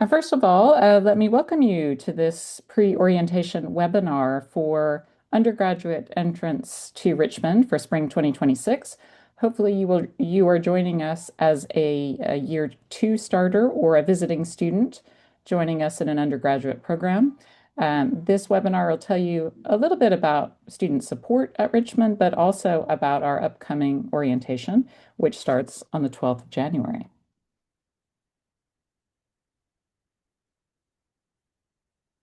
First of all, let me welcome you to this pre-orientation webinar for undergraduate entrance to Richmond for spring 2026. Hopefully you are joining us as a year two starter or a visiting student joining us in an undergraduate program. This webinar will tell you a little bit about student support at Richmond, but also about our upcoming orientation, which starts on the 12th of January.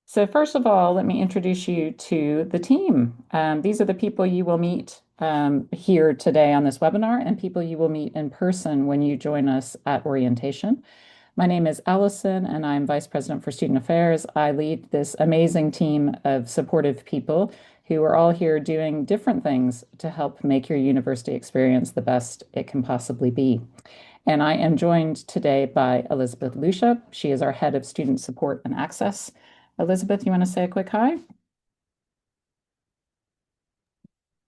So first of all, let me introduce you to the team. These are the people you will meet here today on this webinar and people you will meet in person when you join us at orientation. My name is Allison and I'm Vice President for Student Affairs. I lead this amazing team of supportive people who are all here doing different things to help make your university experience the best it can possibly be. And I am joined today by Elizabeth Lucia. She is our Head of Student Support and Access. Elizabeth, you want to say a quick hi?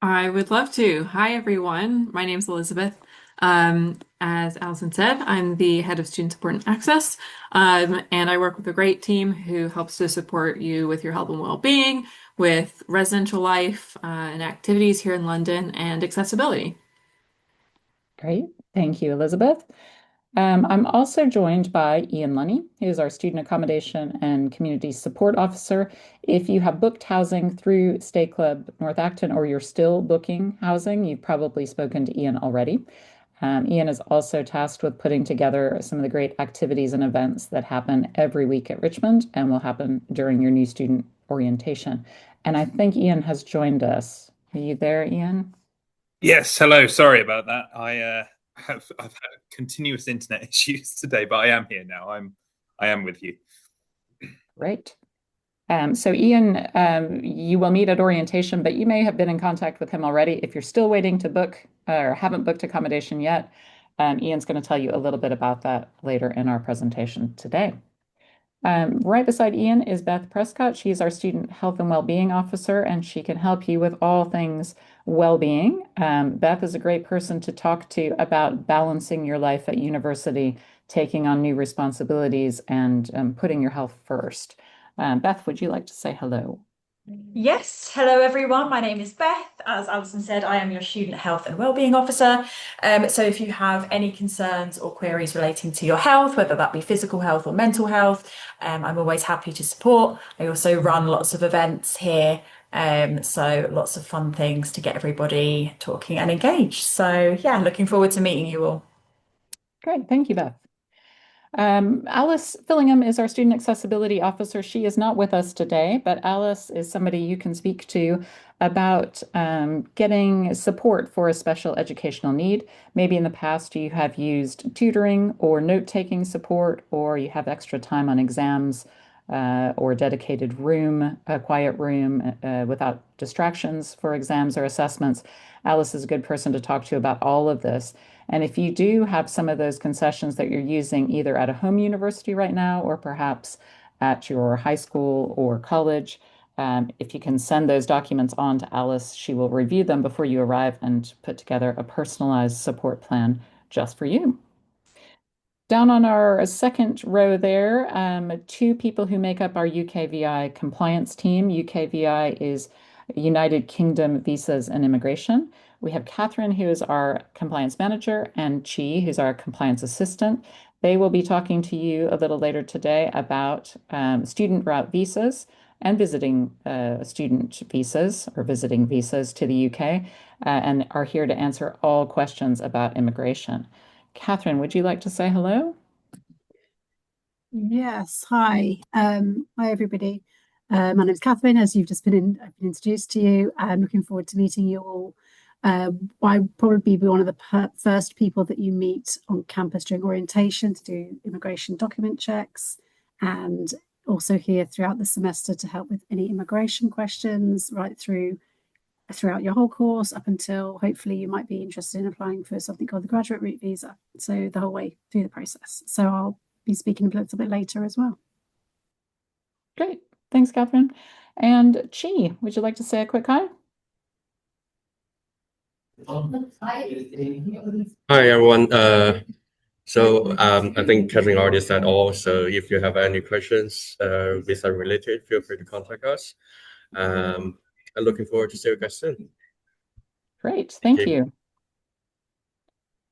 I would love to. Hi, everyone. My name's Elizabeth. As Allison said, I'm the head of student support and access, and I work with a great team who helps to support you with your health and well-being, with residential life, and activities here in London, and accessibility. Great. Thank you, Elizabeth. I'm also joined by Ian Lunny, who is our Student Accommodation and Community Support Officer. If you have booked housing through Stay Club North Acton or you're still booking housing, you've probably spoken to Ian already. Ian is also tasked with putting together some of the great activities and events that happen every week at Richmond and will happen during your new student orientation. And I think Ian has joined us. Are you there, Ian? Yes, hello. Sorry about that. I've had continuous internet issues today, but I am here now. I am with you. Right. So Ian, you will meet at orientation, but you may have been in contact with him already. If you're still waiting to book or haven't booked accommodation yet, Ian's going to tell you a little bit about that later in our presentation today. Right beside Ian is Beth Prescott. She's our Student Health and Wellbeing Officer, and she can help you with all things well-being. Beth is a great person to talk to about balancing your life at university, taking on new responsibilities, and putting your health first. Beth, would you like to say hello? Yes, hello everyone. My name is Beth. As Alison said, I am your Student Health and Wellbeing Officer. So if you have any concerns or queries relating to your health, whether that be physical health or mental health, I'm always happy to support. I also run lots of events here, so lots of fun things to get everybody talking and engaged. So yeah, looking forward to meeting you all. Great, thank you, Beth. Alice Fillingham is our Student Accessibility Officer. She is not with us today, but Alice is somebody you can speak to about getting support for a special educational need. Maybe in the past you have used tutoring or note-taking support, or you have extra time on exams or a dedicated room, a quiet room without distractions for exams or assessments. Alice is a good person to talk to about all of this. And if you do have some of those concessions that you're using either at a home university right now or perhaps at your high school or college, if you can send those documents on to Alice, she will review them before you arrive and put together a personalized support plan just for you. Down on our second row there, two people who make up our UKVI compliance team. UKVI is United Kingdom Visas and Immigration. We have Catherine, who is our compliance manager, and Chi, who's our compliance assistant. They will be talking to you a little later today about student route visas and visiting student visas or visiting visas to the UK, and are here to answer all questions about immigration. Catherine, would you like to say hello? Yes, hi. Hi everybody. My name is Catherine, as you've just I've been introduced to you. I'm looking forward to meeting you all. I'll probably be one of the first people that you meet on campus during orientation to do immigration document checks, and also here throughout the semester to help with any immigration questions right throughout your whole course up until hopefully you might be interested in applying for something called the graduate route visa. So the whole way through the process. So I'll be speaking a little bit later as well. Great. Thanks, Catherine. And Chi, would you like to say a quick hi? Hi everyone. So I think Catherine already said all. So if you have any questions visa related, feel free to contact us. I'm looking forward to see you guys soon. Great, thank you.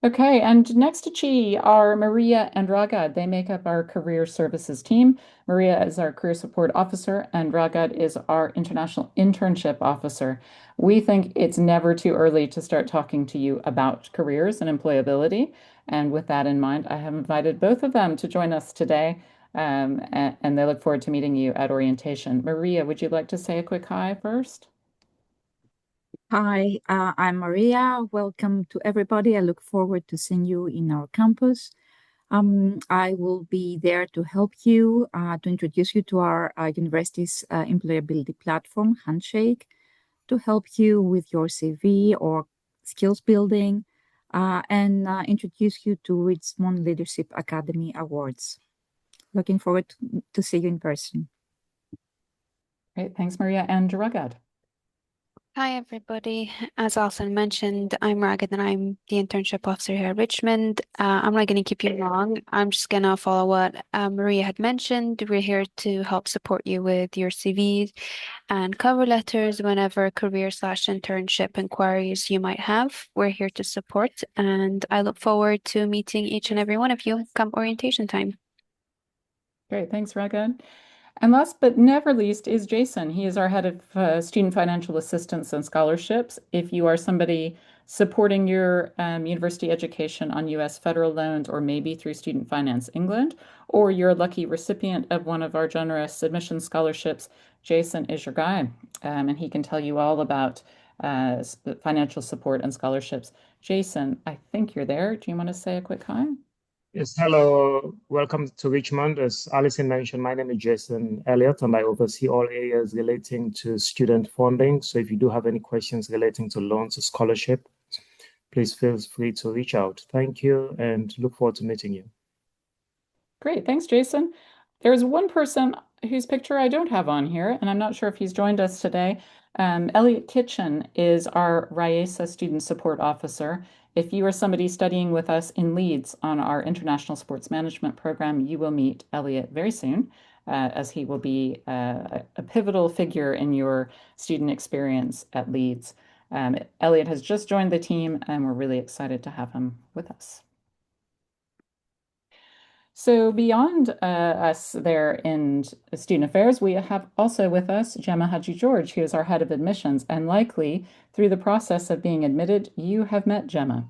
Okay, and next to Chi are Maria and Ragad. They make up our career services team. Maria is our career support officer, and Ragad is our international internship officer. We think it's never too early to start talking to you about careers and employability. And with that in mind, I have invited both of them to join us today, and they look forward to meeting you at orientation. Maria, would you like to say a quick hi first? Hi, I'm Maria. Welcome to everybody. I look forward to seeing you in our campus. I will be there to help you, to introduce you to our university's employability platform, Handshake, to help you with your CV or skills building, and introduce you to Richmond Leadership Academy Awards. Looking forward to see you in person. Great, thanks, Maria. And Ragad. Hi, everybody. As Alison mentioned, I'm Ragad and I'm the internship officer here at Richmond. I'm not going to keep you long. I'm just going to follow what Maria had mentioned. We're here to help support you with your CVs and cover letters whenever career/internship inquiries you might have. We're here to support, and I look forward to meeting each and every one of you come orientation time. Great, thanks, Ragad. And last but never least is Jason. He is our head of student financial assistance and scholarships. If you are somebody supporting your university education on U.S. federal loans or maybe through Student Finance England, or you're a lucky recipient of one of our generous admission scholarships, Jason is your guy. And he can tell you all about financial support and scholarships. Jason, I think you're there. Do you want to say a quick hi? Yes, hello. Welcome to Richmond. As Alison mentioned, my name is Jason Elliott, and I oversee all areas relating to student funding. So if you do have any questions relating to loans or scholarship, please feel free to reach out. Thank you, and look forward to meeting you. Great. Thanks, Jason. There's one person whose picture I don't have on here, and I'm not sure if he's joined us today. Elliot Kitchen is our RIESA Student Support Officer. If you are somebody studying with us in Leeds on our International Sports Management program, you will meet Elliot very soon, as he will be a pivotal figure in your student experience at Leeds. Elliot has just joined the team, and we're really excited to have him with us. So beyond us there in student affairs, we have also with us Gemma Hadji-George, who is our head of admissions, and likely through the process of being admitted, you have met Gemma.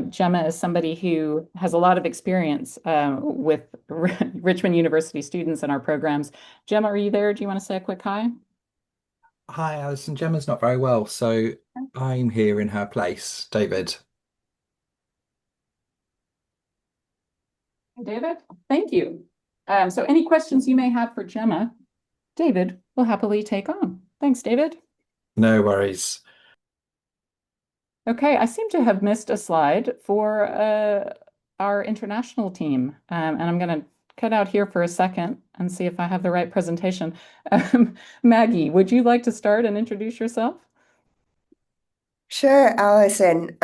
Gemma is somebody who has a lot of experience with Richmond University students in our programs. Gemma, are you there? Do you want to say a quick hi? Hi, Alison. Gemma's not very well, so I'm here in her place. David. David, thank you. So any questions you may have for Gemma, David will happily take on. Thanks, David. No worries. Okay, I seem to have missed a slide for our international team, and I'm going to cut out here for a second and see if I have the right presentation. Maggie, would you like to start and introduce yourself? Sure, Alison.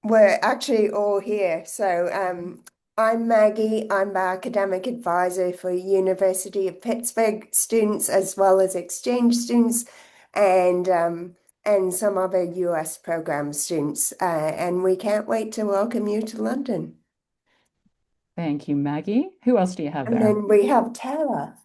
We're actually all here. So I'm Maggie. I'm the academic advisor for University of Pittsburgh students as well as exchange students and some other US program students. And we can't wait to welcome you to London. Thank you, Maggie. Who else do you have there? And then we have Tara.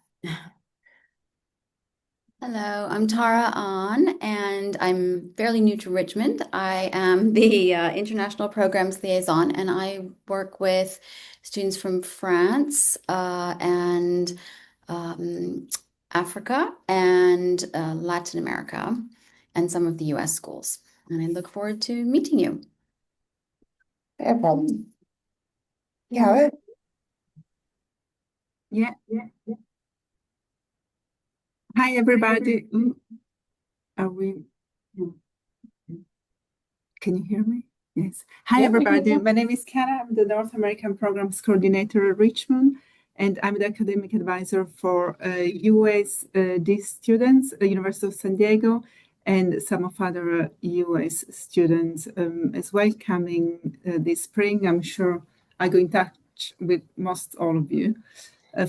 Hello, I'm Tara Ahn, and I'm fairly new to Richmond. I am the International Programs Liaison, and I work with students from France and Africa and Latin America and some of the US schools. And I look forward to meeting you. No problem. Yeah. Yeah. Hi, everybody. Can you hear me? Yes. Hi, everybody. My name is Kara. I'm the North American Programs Coordinator at Richmond, and I'm the academic advisor for USD students, University of San Diego, and some of other US students as well coming this spring. I'm sure I go in touch with most all of you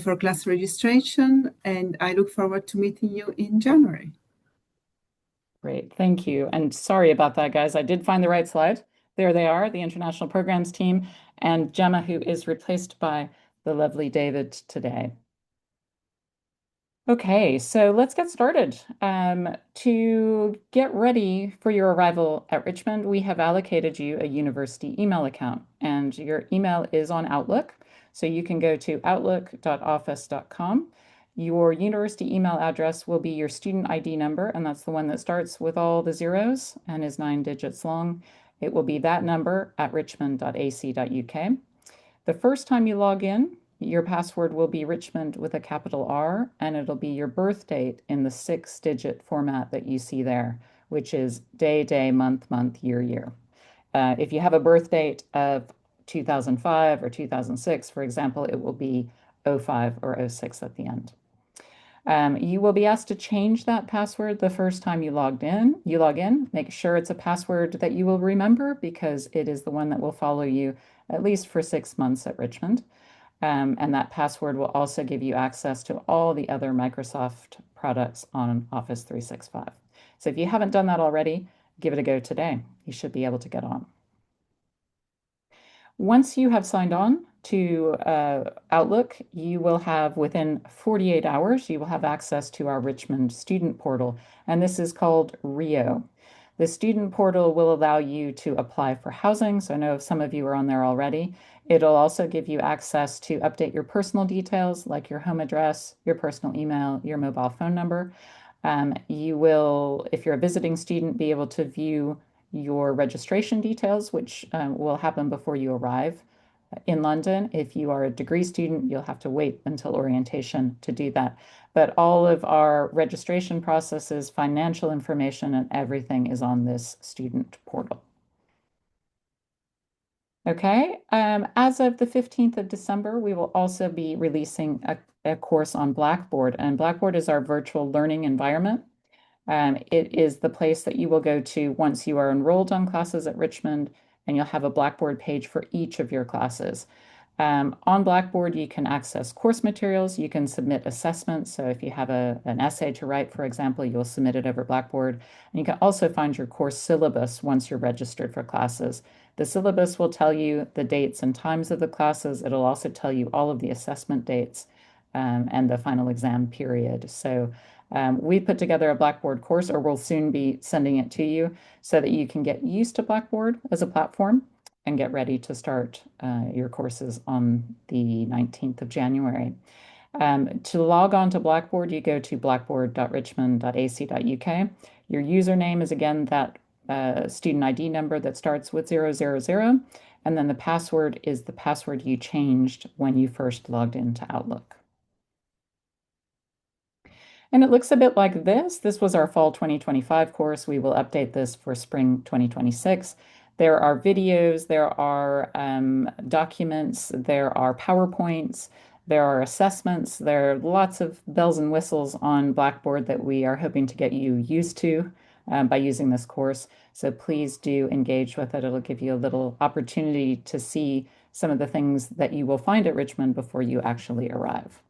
for class registration, and I look forward to meeting you in January. Great, thank you. And sorry about that, guys. I did find the right slide. There they are, the International Programs team, and Gemma, who is replaced by the lovely David today. Okay, so let's get started. To get ready for your arrival at Richmond, we have allocated you a university email account, and your email is on Outlook. So you can go to outlook.office.com. Your university email address will be your student ID number, and that's the one that starts with all the zeros and is 9 digits long. It will be that number at richmond.ac.uk. The first time you log in, your password will be Richmond with a capital R, and it'll be your birth date in the 6-digit format that you see there, which is day, day, month, month, year, year. If you have a birth date of 2005 or 2006, for example, it will be 05 or 06 at the end. You will be asked to change that password the first time you log in. Make sure it's a password that you will remember, because it is the one that will follow you at least for 6 months at Richmond. And that password will also give you access to all the other Microsoft products on Office 365. So if you haven't done that already, give it a go today. You should be able to get on. Once you have signed on to Outlook, you will have, within 48 hours, you will have access to our Richmond student portal, and this is called Rio. The student portal will allow you to apply for housing, so I know some of you are on there already. It'll also give you access to update your personal details, like your home address, your personal email, your mobile phone number. You will, if you're a visiting student, be able to view your registration details, which will happen before you arrive in London. If you are a degree student, you'll have to wait until orientation to do that. But all of our registration processes, financial information, and everything is on this student portal. Okay, as of the 15th of December, we will also be releasing a course on Blackboard, and Blackboard is our virtual learning environment. It is the place that you will go to once you are enrolled on classes at Richmond, and you'll have a Blackboard page for each of your classes. On Blackboard, you can access course materials, you can submit assessments. So if you have an essay to write, for example, you'll submit it over Blackboard. And you can also find your course syllabus once you're registered for classes. The syllabus will tell you the dates and times of the classes. It'll also tell you all of the assessment dates and the final exam period. So we put together a Blackboard course, or we'll soon be sending it to you, so that you can get used to Blackboard as a platform and get ready to start your courses on the 19th of January. To log on to Blackboard, you go to blackboard.richmond.ac.uk. Your username is, again, that student ID number that starts with 000, and then the password is the password you changed when you first logged into Outlook. And it looks a bit like this. This was our fall 2025 course. We will update this for spring 2026. There are videos, there are documents, there are PowerPoints, there are assessments, there are lots of bells and whistles on Blackboard that we are hoping to get you used to by using this course. So please do engage with it. It'll give you a little opportunity to see some of the things that you will find at Richmond before you actually arrive.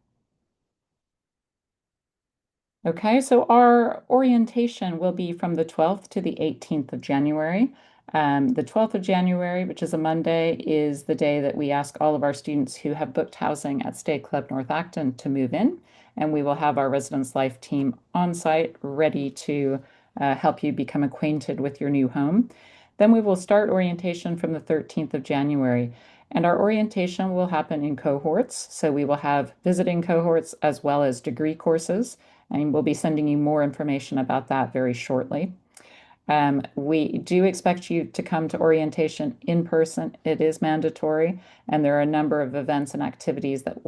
Okay, so our orientation will be from the 12th to the 18th of January. The 12th of January, which is a Monday, is the day that we ask all of our students who have booked housing at Stay Club North Acton to move in, and we will have our Residence Life team on site ready to help you become acquainted with your new home. Then we will start orientation from the 13th of January, and our orientation will happen in cohorts. So we will have visiting cohorts as well as degree courses, and we'll be sending you more information about that very shortly. We do expect you to come to orientation in person. It is mandatory, and there are a number of events and activities that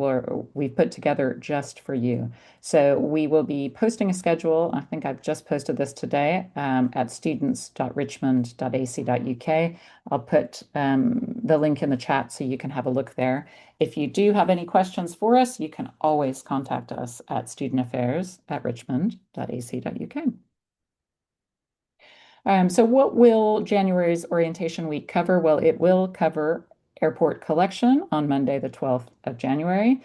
we've put together just for you. So we will be posting a schedule. I think I've just posted this today at students.richmond.ac.uk. I'll put the link in the chat so you can have a look there. If you do have any questions for us, you can always contact us at studentaffairs@richmond.ac.uk. So what will January's orientation week cover? Well, it will cover airport collection on Monday, the 12th of January.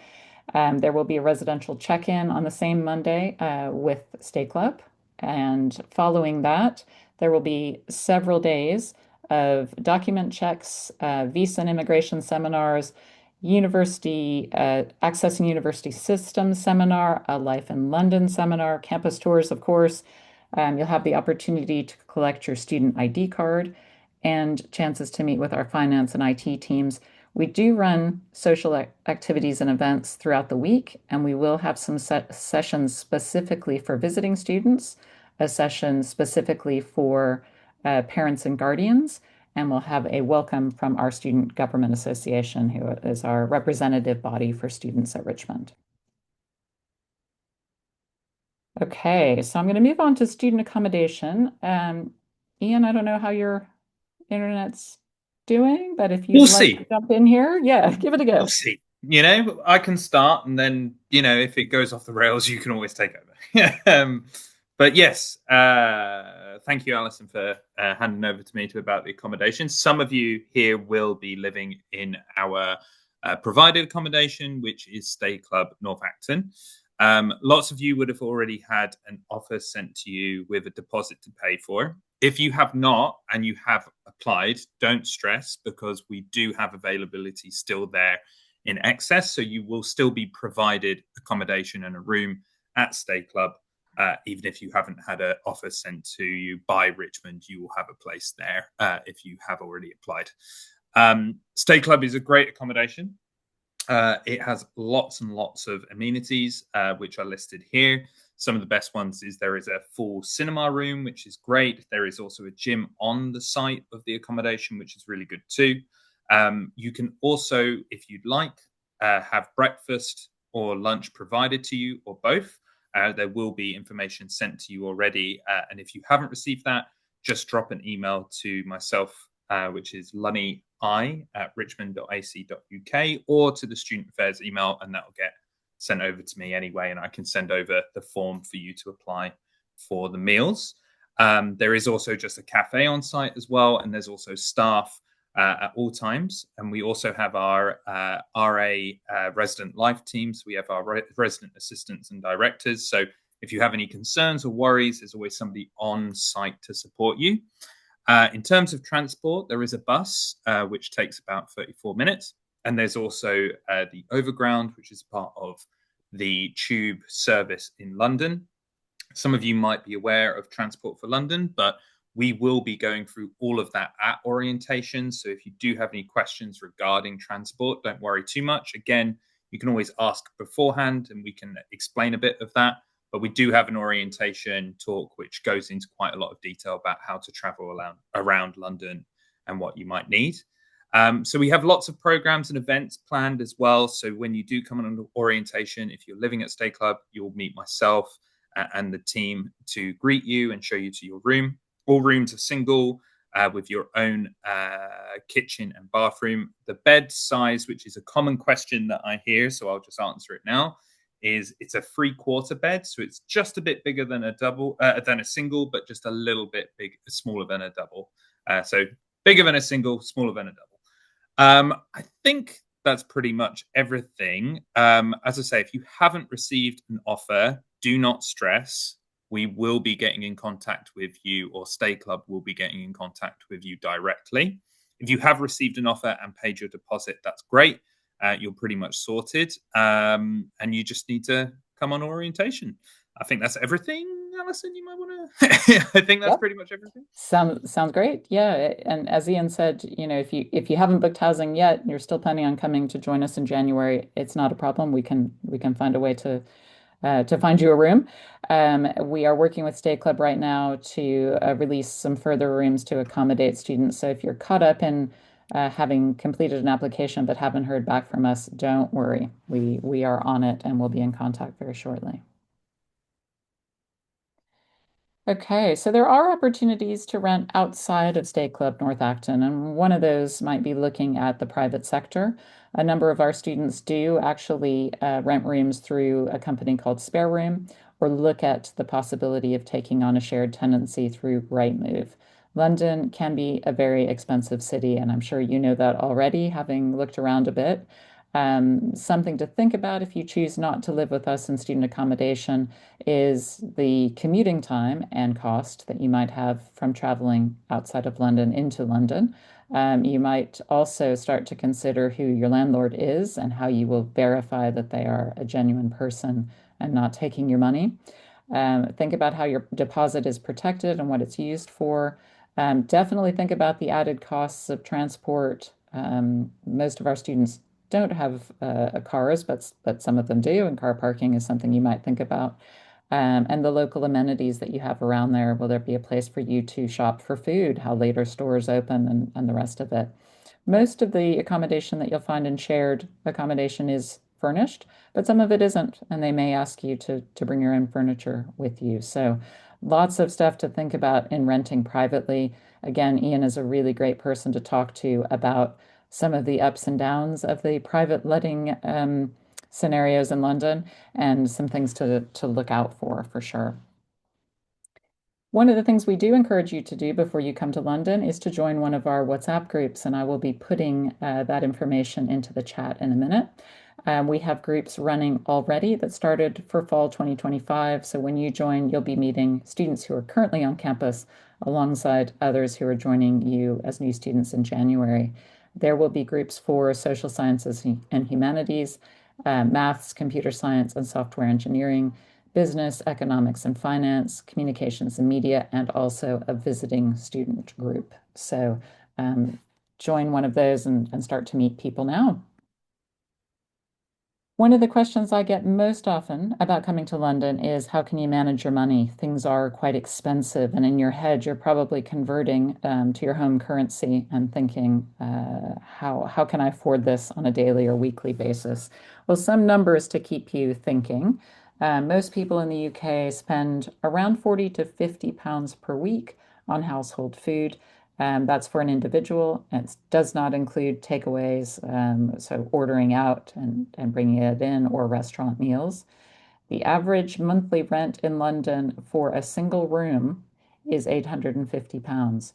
There will be a residential check-in on the same Monday with Stay Club. And following that, there will be several days of document checks, visa and immigration seminars, university accessing university systems seminar, a Life in London seminar, campus tours, of course. You'll have the opportunity to collect your student ID card and chances to meet with our finance and IT teams. We do run social activities and events throughout the week, and we will have some sessions specifically for visiting students, a session specifically for parents and guardians, and we'll have a welcome from our Student Government Association, who is our representative body for students at Richmond. Okay, so I'm going to move on to student accommodation. Ian, I don't know how your internet's doing, but if you'd We'll like see. to jump in here, yeah, give it a go. We'll see. You know, I can start, and then, you know, if it goes off the rails, you can always take over. But yes, thank you, Alison, for handing over to me about the accommodation. Some of you here will be living in our provided accommodation, which is Stay Club North Acton. Lots of you would have already had an offer sent to you with a deposit to pay for. If you have not and you have applied, don't stress, because we do have availability still there in excess. So you will still be provided accommodation and a room at Stay Club. Even if you haven't had an offer sent to you by Richmond, you will have a place there if you have already applied. Stay Club is a great accommodation. It has lots and lots of amenities, which are listed here. Some of the best ones is there is a full cinema room, which is great. There is also a gym on the site of the accommodation, which is really good too. You can also, if you'd like, have breakfast or lunch provided to you, or both. There will be information sent to you already. And if you haven't received that, just drop an email to myself, which is lunny@richmond.ac.uk, or to the Student Affairs email, and that will get sent over to me anyway, and I can send over the form for you to apply for the meals. There is also just a cafe on site as well, and there's also staff at all times. And we also have our RA resident life teams. We have our resident assistants and directors. So if you have any concerns or worries, there's always somebody on site to support you. In terms of transport, there is a bus, which takes about 34 minutes. And there's also the Overground, which is part of the tube service in London. Some of you might be aware of Transport for London, but we will be going through all of that at orientation. So if you do have any questions regarding transport, don't worry too much. Again, you can always ask beforehand and we can explain a bit of that. But we do have an orientation talk which goes into quite a lot of detail about how to travel around London and what you might need. So we have lots of programs and events planned as well. So when you do come on orientation, if you're living at Stay Club, you'll meet myself and the team to greet you and show you to your room. All rooms are single with your own kitchen and bathroom. The bed size, which is a common question that I hear, so I'll just answer it now, is it's a 3/4 bed. So it's just a bit bigger than a single, but just a little bit smaller than a double. So bigger than a single, smaller than a double. I think that's pretty much everything. As I say, if you haven't received an offer, do not stress. We will be getting in contact with you, or Stay Club will be getting in contact with you directly. If you have received an offer and paid your deposit, that's great. You're pretty much sorted. And you just need to come on orientation. I think that's everything. Alison, you might want to. I think that's pretty much everything. Sounds great. Yeah, and as Ian said, you know, if you haven't booked housing yet, and you're still planning on coming to join us in January, it's not a problem. We can find a way to find you a room. We are working with Stay Club right now to release some further rooms to accommodate students. So if you're caught up in having completed an application but haven't heard back from us, don't worry. We are on it and we'll be in contact very shortly. Okay, so there are opportunities to rent outside of State Club North Acton, and one of those might be looking at the private sector. A number of our students do actually rent rooms through a company called Spare Room, or look at the possibility of taking on a shared tenancy through Rightmove. London can be a very expensive city, and I'm sure you know that already, having looked around a bit. Something to think about if you choose not to live with us in student accommodation is the commuting time and cost that you might have from traveling outside of London into London. You might also start to consider who your landlord is and how you will verify that they are a genuine person and not taking your money. Think about how your deposit is protected and what it's used for. Definitely think about the added costs of transport. Most of our students don't have cars, but some of them do, and car parking is something you might think about. And the local amenities that you have around there. Will there be a place for you to shop for food? How late are stores open and the rest of it? Most of the accommodation that you'll find in shared accommodation is furnished, but some of it isn't, and they may ask you to bring your own furniture with you. So lots of stuff to think about in renting privately. Again, Ian is a really great person to talk to about some of the ups and downs of the private letting scenarios in London and some things to look out for sure. One of the things we do encourage you to do before you come to London is to join one of our WhatsApp groups, and I will be putting that information into the chat in a minute. We have groups running already that started for fall 2025. So when you join, you'll be meeting students who are currently on campus alongside others who are joining you as new students in January. There will be groups for social sciences and humanities, maths, computer science, and software engineering, business, economics and finance, communications and media, and also a visiting student group. So join one of those and start to meet people now. One of the questions I get most often about coming to London is how can you manage your money? Things are quite expensive, and in your head, you're probably converting to your home currency and thinking, how can I afford this on a daily or weekly basis? Well, some numbers to keep you thinking. Most people in the UK spend around 40 to 50 pounds per week on household food. That's for an individual. It does not include takeaways, so ordering out and bringing it in, or restaurant meals. The average monthly rent in London for a single room is £850.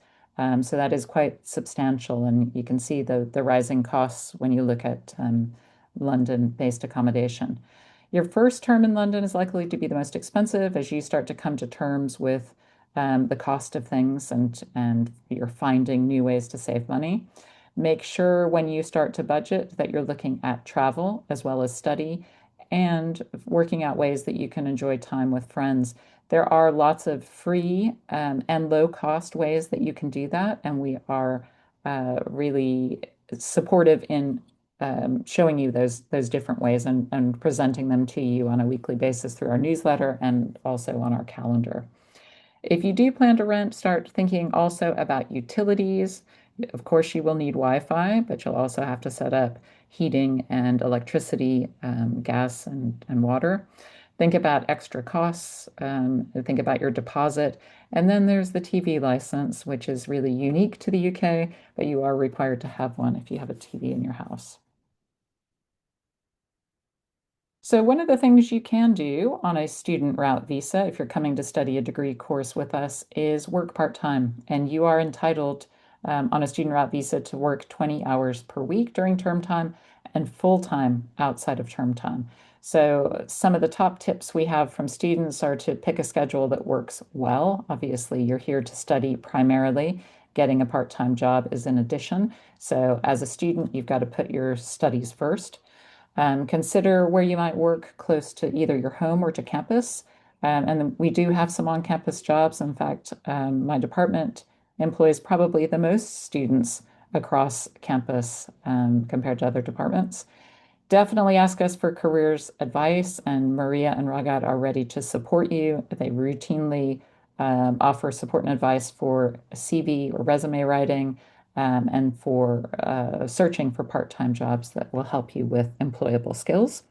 So that is quite substantial, and you can see the rising costs when you look at London-based accommodation. Your first term in London is likely to be the most expensive as you start to come to terms with the cost of things and you're finding new ways to save money. Make sure when you start to budget that you're looking at travel as well as study and working out ways that you can enjoy time with friends. There are lots of free and low cost ways that you can do that, and we are really supportive in showing you those different ways and presenting them to you on a weekly basis through our newsletter and also on our calendar. If you do plan to rent, start thinking also about utilities. Of course, you will need Wi-Fi, but you'll also have to set up heating and electricity, gas and water. Think about extra costs, think about your deposit. And then there's the TV license, which is really unique to the UK, but you are required to have one if you have a TV in your house. So one of the things you can do on a student route visa, if you're coming to study a degree course with us, is work part-time. And you are entitled on a student route visa to work 20 hours per week during term time and full-time outside of term time. So some of the top tips we have from students are to pick a schedule that works well. Obviously, you're here to study primarily. Getting a part-time job is an addition. So as a student, you've got to put your studies first. Consider where you might work close to either your home or to campus. And we do have some on-campus jobs. In fact, my department employs probably the most students across campus compared to other departments. Definitely ask us for careers advice, and Maria and Ragad are ready to support you. They routinely offer support and advice for CV or resume writing, and for searching for part-time jobs that will help you with employable skills.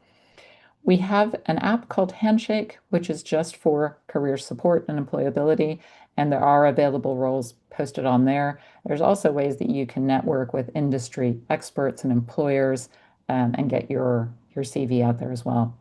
We have an app called Handshake, which is just for career support and employability, and there are available roles posted on there. There's also ways that you can network with industry experts and employers and get your CV out there as well.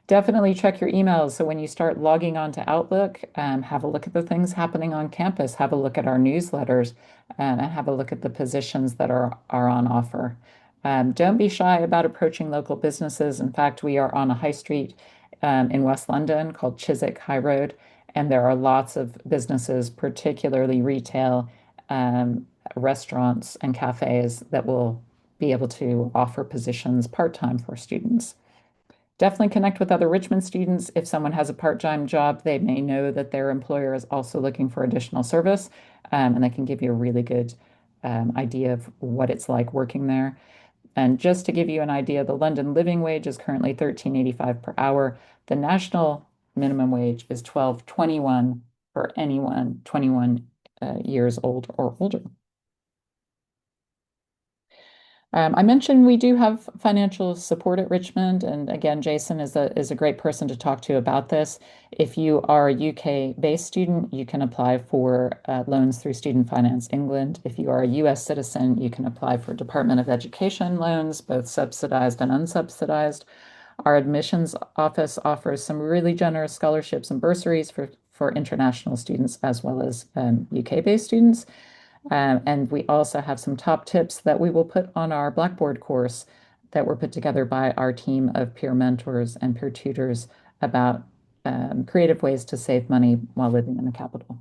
Definitely check your emails. So when you start logging on to Outlook, have a look at the things happening on campus, have a look at our newsletters, and have a look at the positions that are on offer. Don't be shy about approaching local businesses. In fact, we are on a high street in West London called Chiswick High Road, and there are lots of businesses, particularly retail, restaurants, and cafes that will be able to offer positions part-time for students. Definitely connect with other Richmond students. If someone has a part-time job, they may know that their employer is also looking for additional service, and they can give you a really good idea of what it's like working there. And just to give you an idea, the London living wage is currently £13.85 per hour. The national minimum wage is £12.21 for anyone 21 years old or older. I mentioned we do have financial support at Richmond, and again, Jason is a great person to talk to about this. If you are a UK-based student, you can apply for loans through Student Finance England. If you are a US citizen, you can apply for Department of Education loans, both subsidized and unsubsidized. Our admissions office offers some really generous scholarships and bursaries for international students as well as UK-based students. And we also have some top tips that we will put on our Blackboard course that were put together by our team of peer mentors and peer tutors about creative ways to save money while living in the capital.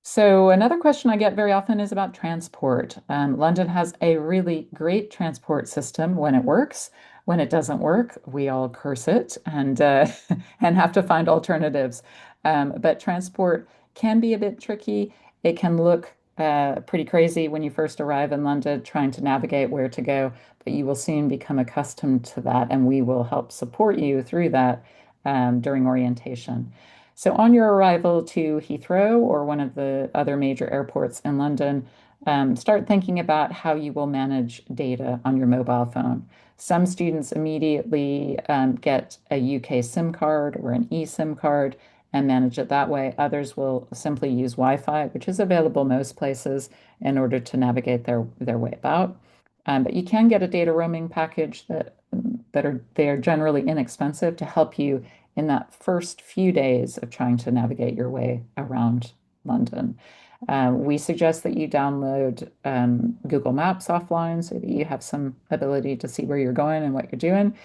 So another question I get very often is about transport. London has a really great transport system when it works. When it doesn't work, we all curse it and and have to find alternatives. But transport can be a bit tricky. It can look pretty crazy when you first arrive in London trying to navigate where to go, but you will soon become accustomed to that, and we will help support you through that during orientation. So on your arrival to Heathrow or one of the other major airports in London, start thinking about how you will manage data on your mobile phone. Some students immediately get a UK SIM card or an eSIM card and manage it that way. Others will simply use Wi-Fi, which is available most places, in order to navigate their way about. But you can get a data roaming package they are generally inexpensive to help you in that first few days of trying to navigate your way around London. We suggest that you download Google Maps offline so that you have some ability to see where you're going and what you're doing.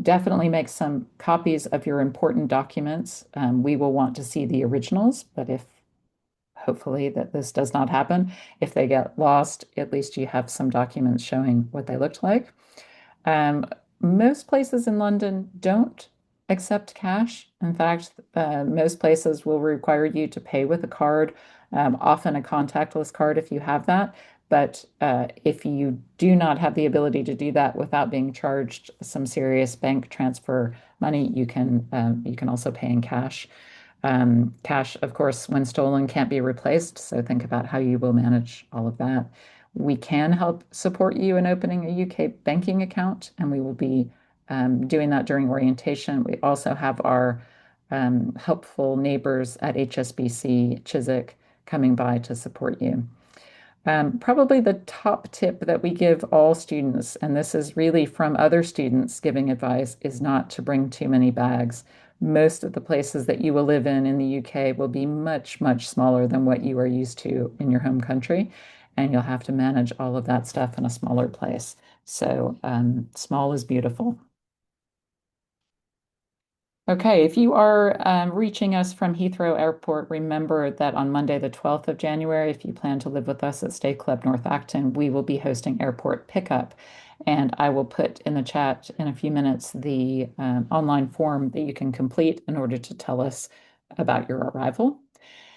Definitely make some copies of your important documents. We will want to see the originals, but hopefully that this does not happen, if they get lost, at least you have some documents showing what they looked like. Most places in London don't accept cash. In fact, most places will require you to pay with a card, often a contactless card if you have that. But if you do not have the ability to do that without being charged some serious bank transfer money, you can also pay in cash. Cash, of course, when stolen, can't be replaced. So think about how you will manage all of that. We can help support you in opening a UK banking account, and we will be doing that during orientation. We also have our helpful neighbors at HSBC Chiswick coming by to support you. Probably the top tip that we give all students, and this is really from other students giving advice, is not to bring too many bags. Most of the places that you will live in the UK will be much, much smaller than what you are used to in your home country, and you'll have to manage all of that stuff in a smaller place. So small is beautiful. Okay, if you are reaching us from Heathrow Airport, remember that on Monday, the 12th of January, if you plan to live with us at Stay Club North Acton, we will be hosting airport pickup. And I will put in the chat in a few minutes the online form that you can complete in order to tell us about your arrival.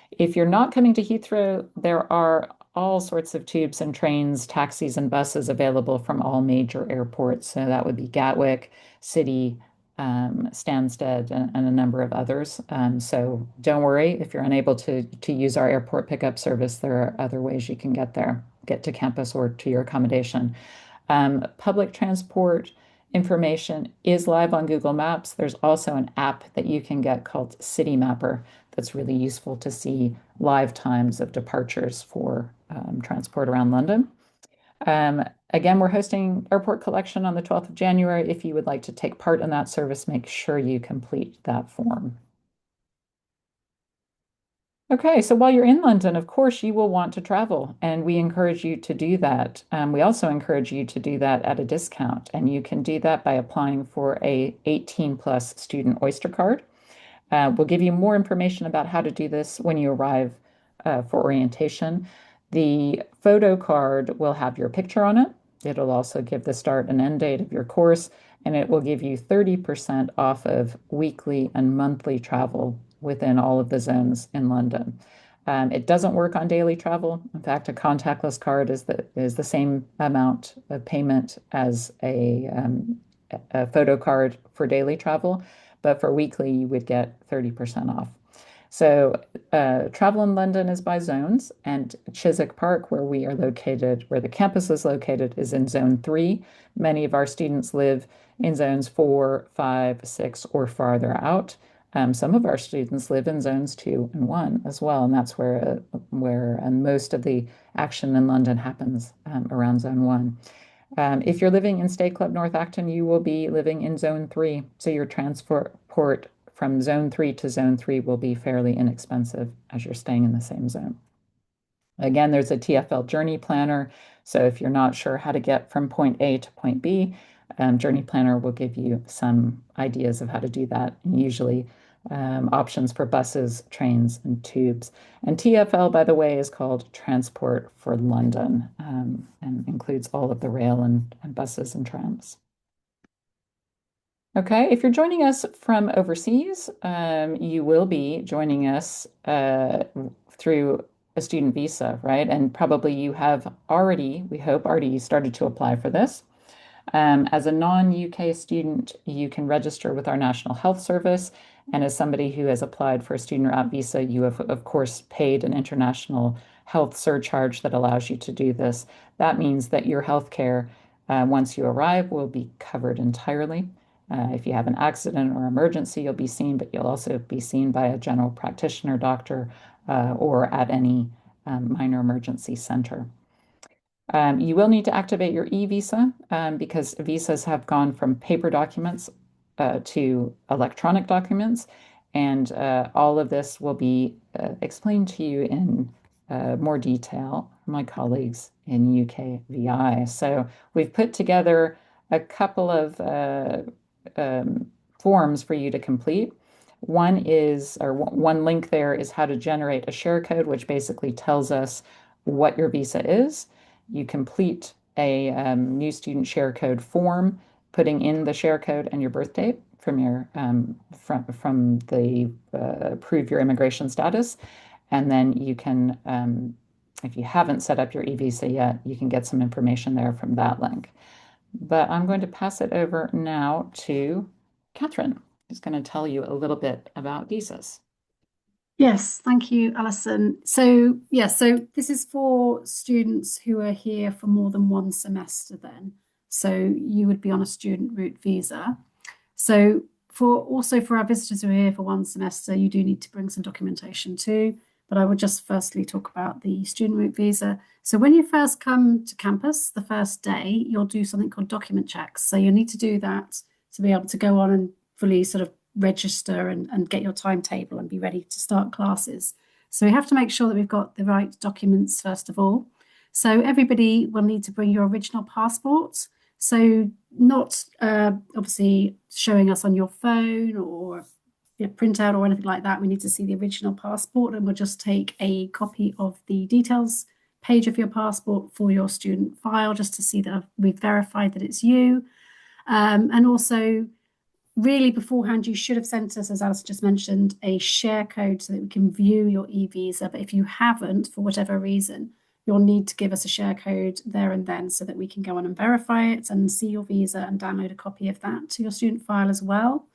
If you're not coming to Heathrow, there are all sorts of tubes and trains, taxis and buses available from all major airports. So that would be Gatwick, City, Stansted, and a number of others. So don't worry if you're unable to use our airport pickup service. There are other ways you can get there, get to campus or to your accommodation. Public transport information is live on Google Maps. There's also an app that you can get called Citymapper that's really useful to see live times of departures for transport around London. Again, we're hosting Airport Collection on the 12th of January. If you would like to take part in that service, make sure you complete that form. Okay, so while you're in London, of course, you will want to travel, and we encourage you to do that. We also encourage you to do that at a discount, and you can do that by applying for a 18+ student Oyster card. We'll give you more information about how to do this when you arrive for orientation. The photo card will have your picture on it. It'll also give the start and end date of your course, and it will give you 30% off of weekly and monthly travel within all of the zones in London. It doesn't work on daily travel. In fact, a contactless card is the same amount of payment as a photo card for daily travel, but for weekly, you would get 30% off. So travel in London is by zones, and Chiswick Park, where we are located, where the campus is located, is in Zone 3. Many of our students live in zones 4, 5, 6, or farther out. Some of our students live in zones 2 and 1 as well, and that's where most of the action in London happens around Zone 1. If you're living in Stay Club North Acton, you will be living in Zone 3, so your transport from Zone 3 to Zone 3 will be fairly inexpensive as you're staying in the same zone. Again, there's a TfL Journey Planner, so if you're not sure how to get from point A to point B, Journey Planner will give you some ideas of how to do that, and usually options for buses, trains, and tubes. And TfL, by the way, is called Transport for London, and includes all of the rail and buses and trams. Okay, if you're joining us from overseas, you will be joining us through a student visa, right? And probably you have already, we hope, already started to apply for this. As a non-UK student, you can register with our National Health Service. And as somebody who has applied for a student route visa, you have, of course, paid an international health surcharge that allows you to do this. That means that your health care, once you arrive, will be covered entirely. If you have an accident or emergency, you'll be seen, but you'll also be seen by a general practitioner doctor or at any minor emergency center. You will need to activate your e-visa because visas have gone from paper documents to electronic documents, and all of this will be explained to you in more detail from my colleagues in UKVI. So we've put together a couple of forms for you to complete. One link there is how to generate a share code, which basically tells us what your visa is. You complete a new student share code form, putting in the share code and your birth date from your from the prove your immigration status, and then you can, if you haven't set up your e-visa yet, you can get some information there from that link. But I'm going to pass it over now to Catherine, who's going to tell you a little bit about visas. Yes, thank you, Alison. So this is for students who are here for more than one semester then. So you would be on a student route visa. So for our visitors who are here for one semester, you do need to bring some documentation too. But I would just firstly talk about the student route visa. So when you first come to campus, the first day, you'll do something called document checks. So you need to do that to be able to go on and fully sort of register and get your timetable and be ready to start classes. So we have to make sure that we've got the right documents first of all. So everybody will need to bring your original passport. So not obviously showing us on your phone or printout or anything like that. We need to see the original passport, and we'll just take a copy of the details page of your passport for your student file just to see that we've verified that it's you. And also, really beforehand, you should have sent us, as Alice just mentioned, a share code so that we can view your e-visa. But if you haven't, for whatever reason, you'll need to give us a share code there and then so that we can go on and verify it and see your visa and download a copy of that to your student file as well.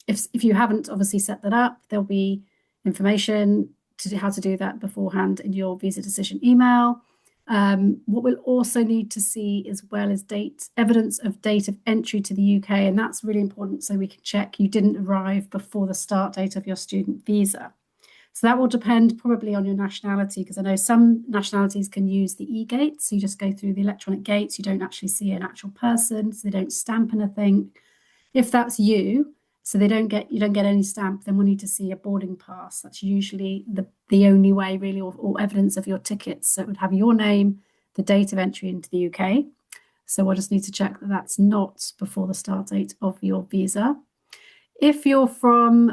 If you haven't obviously set that up, there'll be information to how to do that beforehand in your visa decision email. What we'll also need to see as well is evidence of date of entry to the UK, and that's really important so we can check you didn't arrive before the start date of your student visa. So that will depend probably on your nationality, because I know some nationalities can use the e-gate, so you just go through the electronic gates, you don't actually see an actual person, so they don't stamp anything. If that's you, so you don't get any stamp, then we'll need to see a boarding pass. That's usually the only way really, or evidence of your tickets. So it would have your name, the date of entry into the UK. So we'll just need to check that that's not before the start date of your visa. If you're from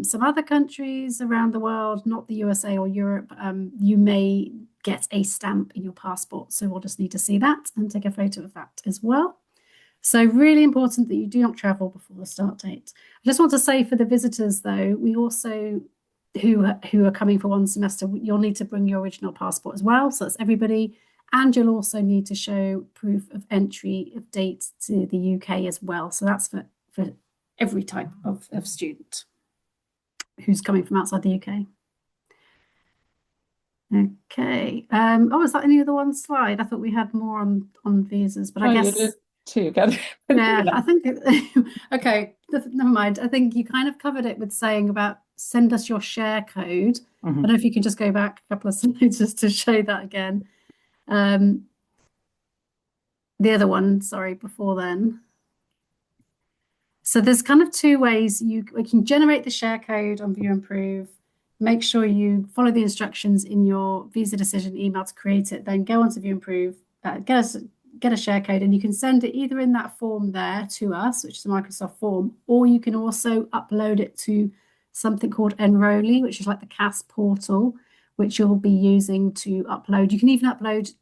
some other countries around the world, not the USA or Europe, you may get a stamp in your passport. So we'll just need to see that and take a photo of that as well. So really important that you do not travel before the start date. I just want to say for the visitors though, we also, who are coming for one semester, you'll need to bring your original passport as well. So that's everybody. And you'll also need to show proof of entry of date to the UK as well. So that's for every type of student who's coming from outside the UK. Okay. Oh, is that any other one slide? I thought we had more on visas, but I guess you did too, Catherine. yeah, I think okay, never mind. I think you kind of covered it with saying about send us your share code. I don't know if you can just go back a couple of slides just to show that again. The other one, sorry, before then. So there's kind of two ways we can generate the share code on ViewImprove. Make sure you follow the instructions in your visa decision email to create it. Then go on to ViewImprove, get a share code, and you can send it either in that form there to us, which is a Microsoft form, or you can also upload it to something called Enrolli, which is like the CAS portal, which you'll be using to upload. You can even upload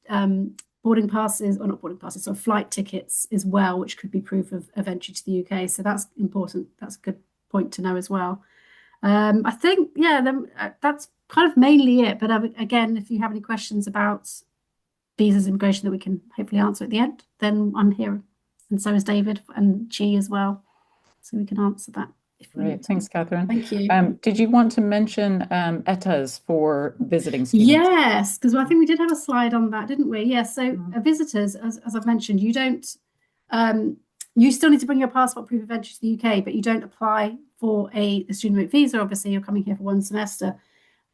boarding passes, or not boarding passes, or flight tickets as well, which could be proof of entry to the UK. So that's important. That's a good point to know as well. I think, yeah, that's kind of mainly it. But again, if you have any questions about visas, immigration that we can hopefully answer at the end, then I'm here. And so is David and Chi as well. So we can answer that. Great, thanks, Catherine. Thank you. Did you want to mention ETAs for visiting students? Yes, because I think we did have a slide on that, didn't we? Yes. So visitors, as I've mentioned, you don't. You still need to bring your passport proof of entry to the UK, but you don't apply for a student route visa. Obviously, you're coming here for one semester,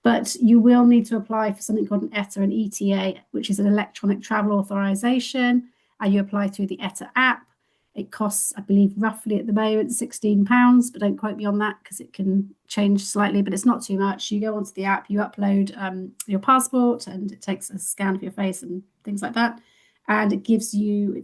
but you will need to apply for something called an ETA, an ETA, which is an electronic travel authorization, and you apply through the ETA app. It costs, I believe, roughly at the moment £16, but don't quote me on that because it can change slightly, but it's not too much. You go onto the app, you upload your passport, and it takes a scan of your face and things like that. And it gives you,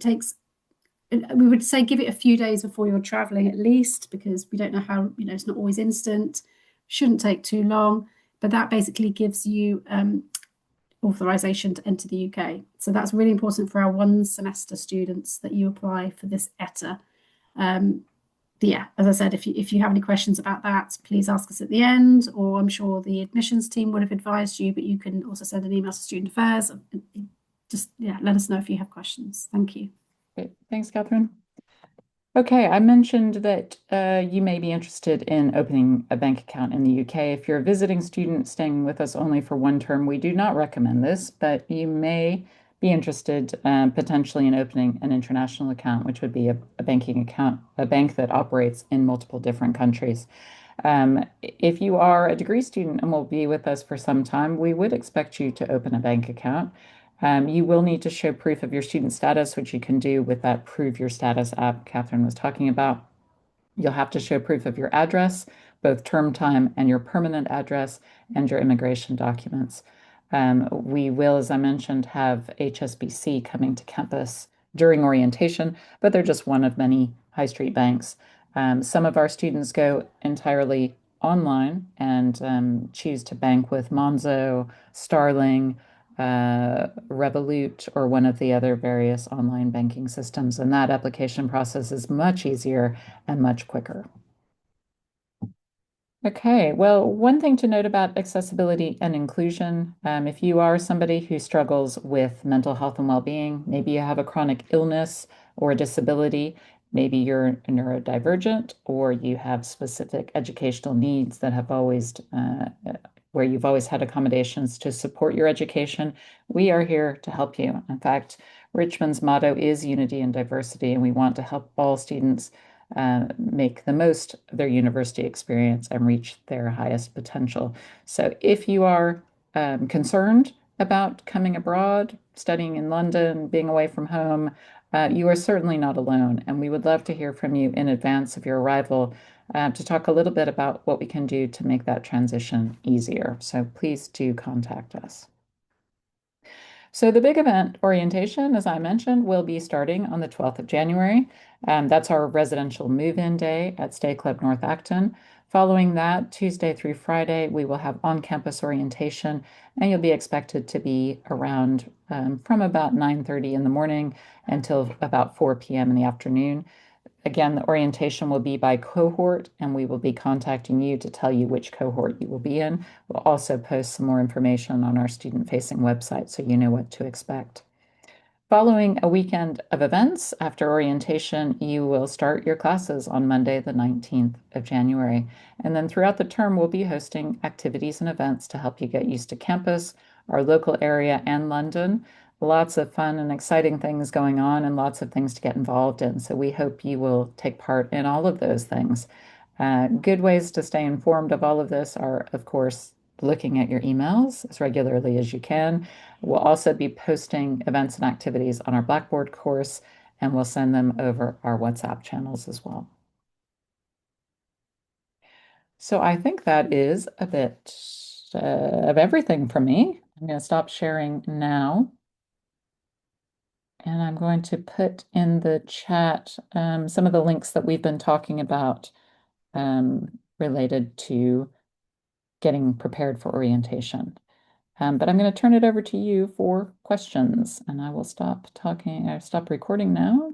we would say give it a few days before you're traveling at least, because we don't know how, it's not always instant. Shouldn't take too long, but that basically gives you authorization to enter the UK. So that's really important for our one semester students that you apply for this ETA. Yeah, as I said, if you have any questions about that, please ask us at the end, or I'm sure the admissions team would have advised you, but you can also send an email to Student Affairs. Just let us know if you have questions. Thank you. Great. Thanks, Catherine. Okay, I mentioned that you may be interested in opening a bank account in the UK. If you're a visiting student staying with us only for one term, we do not recommend this, but you may be interested potentially in opening an international account, which would be a banking account, a bank that operates in multiple different countries. If you are a degree student and will be with us for some time, we would expect you to open a bank account. You will need to show proof of your student status, which you can do with that Prove Your Status app Catherine was talking about. You'll have to show proof of your address, both term time and your permanent address, and your immigration documents. We will, as I mentioned, have HSBC coming to campus during orientation, but they're just one of many high street banks. Some of our students go entirely online and choose to bank with Monzo, Starling, Revolut, or one of the other various online banking systems, and that application process is much easier and much quicker. Okay, well, one thing to note about accessibility and inclusion, if you are somebody who struggles with mental health and well-being, maybe you have a chronic illness or a disability, maybe you're neurodivergent, or you have specific educational needs that have always where you've always had accommodations to support your education, we are here to help you. In fact, Richmond's motto is unity and diversity, and we want to help all students make the most of their university experience and reach their highest potential. So if you are concerned about coming abroad, studying in London, being away from home, you are certainly not alone. And we would love to hear from you in advance of your arrival to talk a little bit about what we can do to make that transition easier. So please do contact us. So the big event orientation, as I mentioned, will be starting on the 12th of January. That's our residential move-in day at Stay Club North Acton. Following that, Tuesday through Friday, we will have on-campus orientation, and you'll be expected to be around from about 9:30 in the morning until about 4 p.m. in the afternoon. Again, the orientation will be by cohort, and we will be contacting you to tell you which cohort you will be in. We'll also post some more information on our student-facing website so you know what to expect. Following a weekend of events after orientation, you will start your classes on Monday, the 19th of January. And then throughout the term, we'll be hosting activities and events to help you get used to campus, our local area, and London. Lots of fun and exciting things going on and lots of things to get involved in. So we hope you will take part in all of those things. Good ways to stay informed of all of this are, of course, looking at your emails as regularly as you can. We'll also be posting events and activities on our Blackboard course, and we'll send them over our WhatsApp channels as well. So I think that is a bit of everything from me. I'm going to stop sharing now. And I'm going to put in the chat some of the links that we've been talking about related to getting prepared for orientation. But I'm going to turn it over to you for questions, and I will stop talking. I'll stop recording now.